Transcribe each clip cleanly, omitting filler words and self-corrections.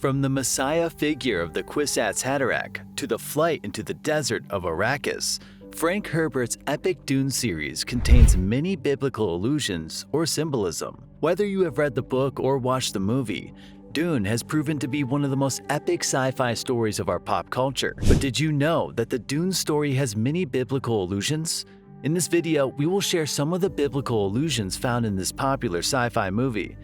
From the Messiah figure of the Kwisatz Haderach to the flight into the Desert of Arrakis, Frank Herbert's epic Dune series contains many biblical allusions or symbolism. Whether you have read the book or watched the movie, Dune has proven to be one of the most epic sci-fi stories of our pop culture. But did you know that the Dune story has many biblical allusions? In this video, we will share some of the biblical allusions found in this popular sci-fi movie.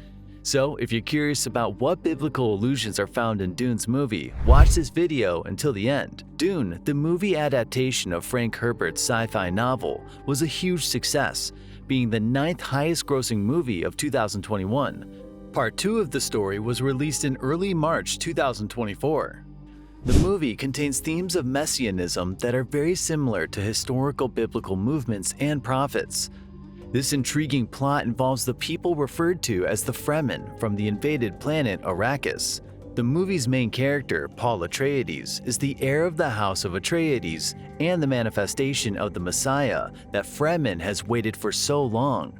So, if you're curious about what biblical allusions are found in Dune's movie, watch this video until the end. Dune, the movie adaptation of Frank Herbert's sci-fi novel, was a huge success, being the 9th highest grossing movie of 2021. Part 2 of the story was released in early March 2024. The movie contains themes of messianism that are very similar to historical biblical movements and prophets. This intriguing plot involves the people referred to as the Fremen from the invaded planet Arrakis. The movie's main character, Paul Atreides, is the heir of the House of Atreides and the manifestation of the Messiah that Fremen has waited for so long.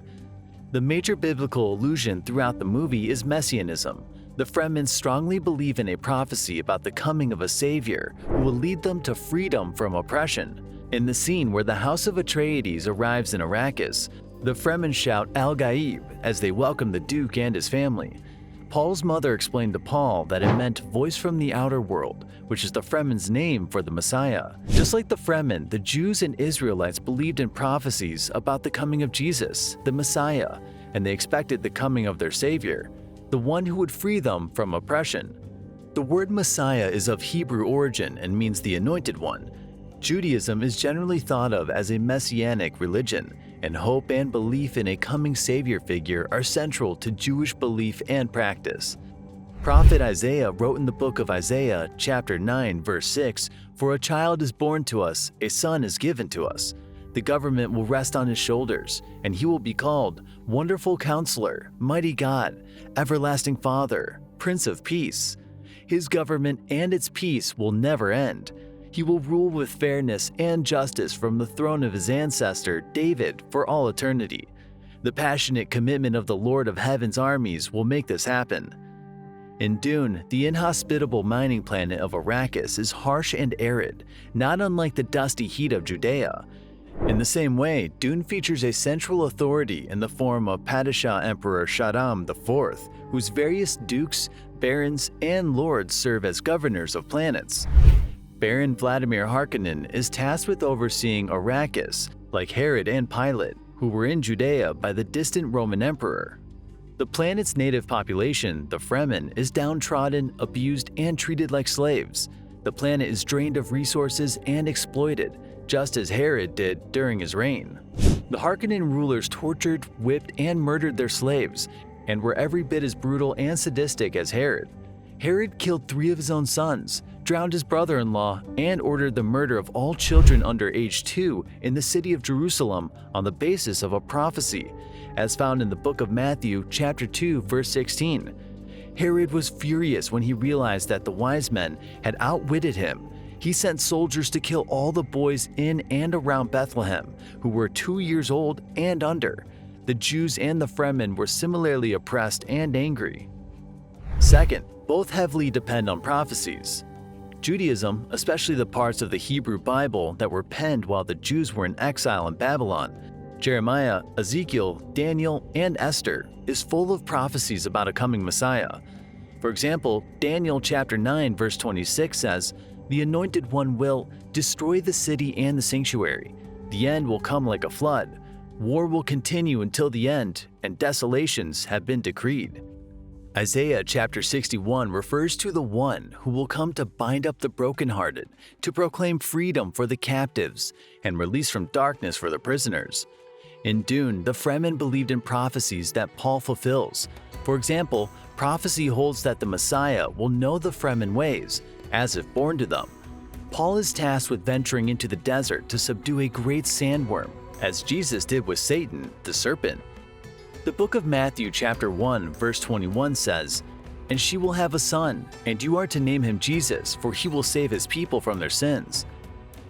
The major biblical allusion throughout the movie is messianism. The Fremen strongly believe in a prophecy about the coming of a savior who will lead them to freedom from oppression. In the scene where the House of Atreides arrives in Arrakis, the Fremen shout Al-Gaib as they welcome the Duke and his family. Paul's mother explained to Paul that it meant voice from the outer world, which is the Fremen's name for the Messiah. Just like the Fremen, the Jews and Israelites believed in prophecies about the coming of Jesus, the Messiah, and they expected the coming of their Savior, the one who would free them from oppression. The word Messiah is of Hebrew origin and means the Anointed One. Judaism is generally thought of as a messianic religion, and hope and belief in a coming savior figure are central to Jewish belief and practice. Prophet Isaiah wrote in the book of Isaiah, chapter 9, verse 6, "For a child is born to us, a son is given to us. The government will rest on his shoulders, and he will be called Wonderful Counselor, Mighty God, Everlasting Father, Prince of Peace. His government and its peace will never end. He will rule with fairness and justice from the throne of his ancestor, David, for all eternity. The passionate commitment of the Lord of Heaven's armies will make this happen." In Dune, the inhospitable mining planet of Arrakis is harsh and arid, not unlike the dusty heat of Judea. In the same way, Dune features a central authority in the form of Padishah Emperor Shaddam IV, whose various dukes, barons, and lords serve as governors of planets. Baron Vladimir Harkonnen is tasked with overseeing Arrakis, like Herod and Pilate, who were in Judea by the distant Roman emperor. The planet's native population, the Fremen, is downtrodden, abused, and treated like slaves. The planet is drained of resources and exploited, just as Herod did during his reign. The Harkonnen rulers tortured, whipped, and murdered their slaves, and were every bit as brutal and sadistic as Herod. Herod killed 3 of his own sons, drowned his brother-in-law, and ordered the murder of all children under age 2 in the city of Jerusalem on the basis of a prophecy, as found in the book of Matthew, chapter 2, verse 16. Herod was furious when he realized that the wise men had outwitted him. He sent soldiers to kill all the boys in and around Bethlehem who were 2 years old and under. The Jews and the Fremen were similarly oppressed and angry. Second, both heavily depend on prophecies. Judaism, especially the parts of the Hebrew Bible that were penned while the Jews were in exile in Babylon, Jeremiah, Ezekiel, Daniel, and Esther, is full of prophecies about a coming Messiah. For example, Daniel chapter 9 verse 26 says, "The Anointed One will destroy the city and the sanctuary. The end will come like a flood. War will continue until the end, and desolations have been decreed." Isaiah chapter 61 refers to the one who will come to bind up the brokenhearted, to proclaim freedom for the captives, and release from darkness for the prisoners. In Dune, the Fremen believed in prophecies that Paul fulfills. For example, prophecy holds that the Messiah will know the Fremen ways, as if born to them. Paul is tasked with venturing into the desert to subdue a great sandworm, as Jesus did with Satan, the serpent. The book of Matthew chapter 1 verse 21 says, "And she will have a son, and you are to name him Jesus, for he will save his people from their sins."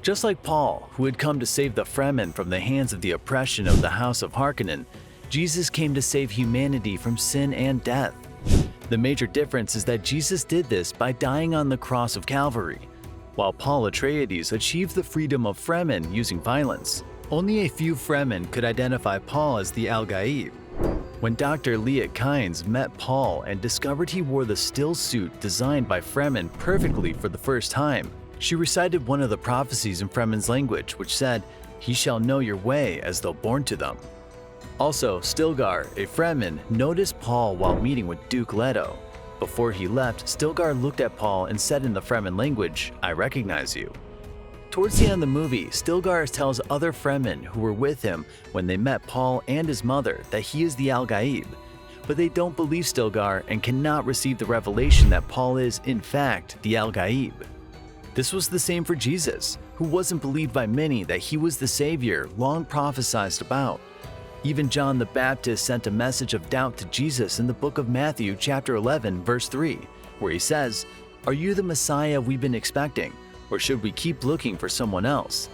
Just like Paul, who had come to save the Fremen from the hands of the oppression of the House of Harkonnen, Jesus came to save humanity from sin and death. The major difference is that Jesus did this by dying on the cross of Calvary, while Paul Atreides achieved the freedom of Fremen using violence. Only a few Fremen could identify Paul as the Al-Gaib. When Dr. Liat Kynes met Paul and discovered he wore the still suit designed by Fremen perfectly for the first time, she recited one of the prophecies in Fremen's language, which said, "He shall know your way as though born to them." Also, Stilgar, a Fremen, noticed Paul while meeting with Duke Leto. Before he left, Stilgar looked at Paul and said in the Fremen language, "I recognize you." Towards the end of the movie, Stilgar tells other Fremen who were with him when they met Paul and his mother that he is the Al-Gaib, but they don't believe Stilgar and cannot receive the revelation that Paul is, in fact, the Al-Gaib. This was the same for Jesus, who wasn't believed by many that he was the Savior long prophesied about. Even John the Baptist sent a message of doubt to Jesus in the book of Matthew chapter 11 verse 3, where he says, "Are you the Messiah we've been expecting, or should we keep looking for someone else?"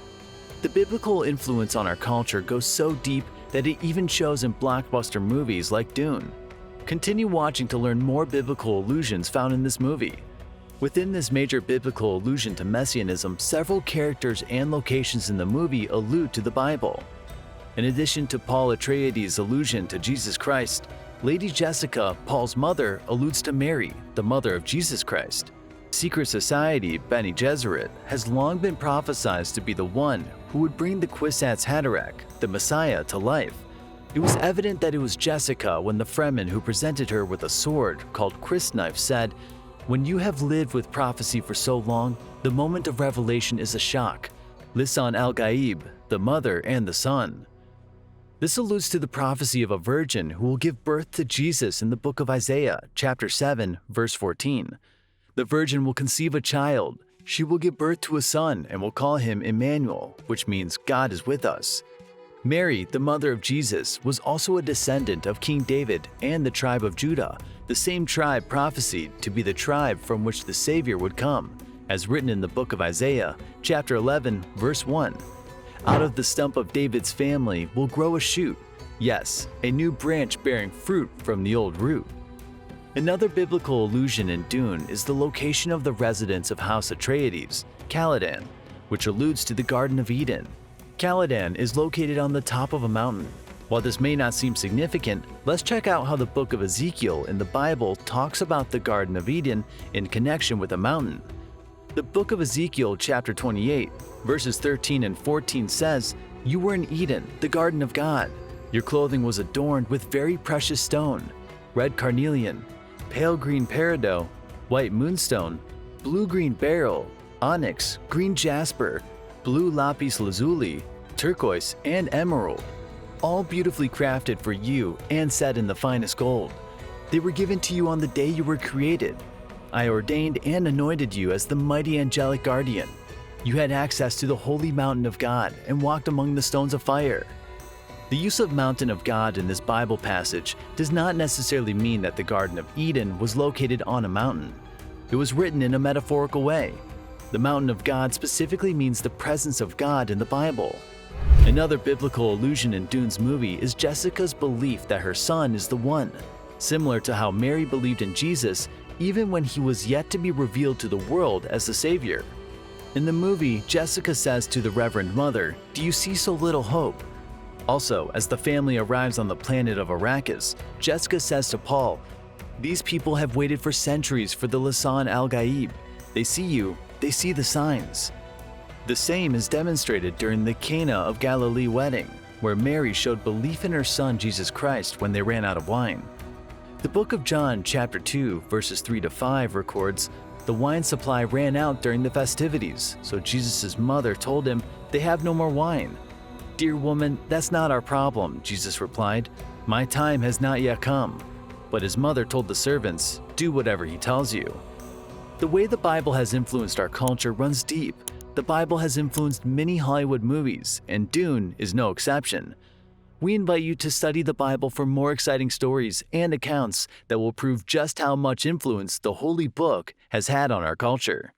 The biblical influence on our culture goes so deep that it even shows in blockbuster movies like Dune. Continue watching to learn more biblical allusions found in this movie. Within this major biblical allusion to messianism, several characters and locations in the movie allude to the Bible. In addition to Paul Atreides' allusion to Jesus Christ, Lady Jessica, Paul's mother, alludes to Mary, the mother of Jesus Christ. Secret Society Bene Gesserit has long been prophesied to be the one who would bring the Kwisatz Haderach, the Messiah, to life. It was evident that it was Jessica when the Fremen who presented her with a sword called Crysknife said, "When you have lived with prophecy for so long, the moment of revelation is a shock. Lisan al-Gaib, the mother and the son." This alludes to the prophecy of a virgin who will give birth to Jesus in the book of Isaiah, chapter 7, verse 14. The virgin will conceive a child. She will give birth to a son and will call him Emmanuel, which means God is with us. Mary, the mother of Jesus, was also a descendant of King David and the tribe of Judah, the same tribe prophesied to be the tribe from which the Savior would come, as written in the book of Isaiah, chapter 11, verse 1. Out of the stump of David's family will grow a shoot, yes, a new branch bearing fruit from the old root. Another biblical allusion in Dune is the location of the residence of House Atreides, Caladan, which alludes to the Garden of Eden. Caladan is located on the top of a mountain. While this may not seem significant, let's check out how the book of Ezekiel in the Bible talks about the Garden of Eden in connection with a mountain. The book of Ezekiel chapter 28, verses 13 and 14 says, "You were in Eden, the garden of God. Your clothing was adorned with very precious stone, red carnelian, pale green peridot, white moonstone, blue-green beryl, onyx, green jasper, blue lapis lazuli, turquoise, and emerald, all beautifully crafted for you and set in the finest gold. They were given to you on the day you were created. I ordained and anointed you as the mighty angelic guardian. You had access to the holy mountain of God and walked among the stones of fire." The use of mountain of God in this Bible passage does not necessarily mean that the Garden of Eden was located on a mountain. It was written in a metaphorical way. The mountain of God specifically means the presence of God in the Bible. Another biblical allusion in Dune's movie is Jessica's belief that her son is the one. Similar to how Mary believed in Jesus even when he was yet to be revealed to the world as the Savior. In the movie, Jessica says to the Reverend Mother, "Do you see so little hope?" Also, as the family arrives on the planet of Arrakis, Jessica says to Paul, "These people have waited for centuries for the Lisan al-Gaib. They see you, they see the signs." The same is demonstrated during the Cana of Galilee wedding, where Mary showed belief in her son Jesus Christ when they ran out of wine. The book of John chapter 2 verses 3 to 5 records, "The wine supply ran out during the festivities, so Jesus' mother told him, 'They have no more wine.' 'Dear woman, that's not our problem,' Jesus replied. 'My time has not yet come.' But his mother told the servants, 'Do whatever he tells you.'" The way the Bible has influenced our culture runs deep. The Bible has influenced many Hollywood movies, and Dune is no exception. We invite you to study the Bible for more exciting stories and accounts that will prove just how much influence the Holy Book has had on our culture.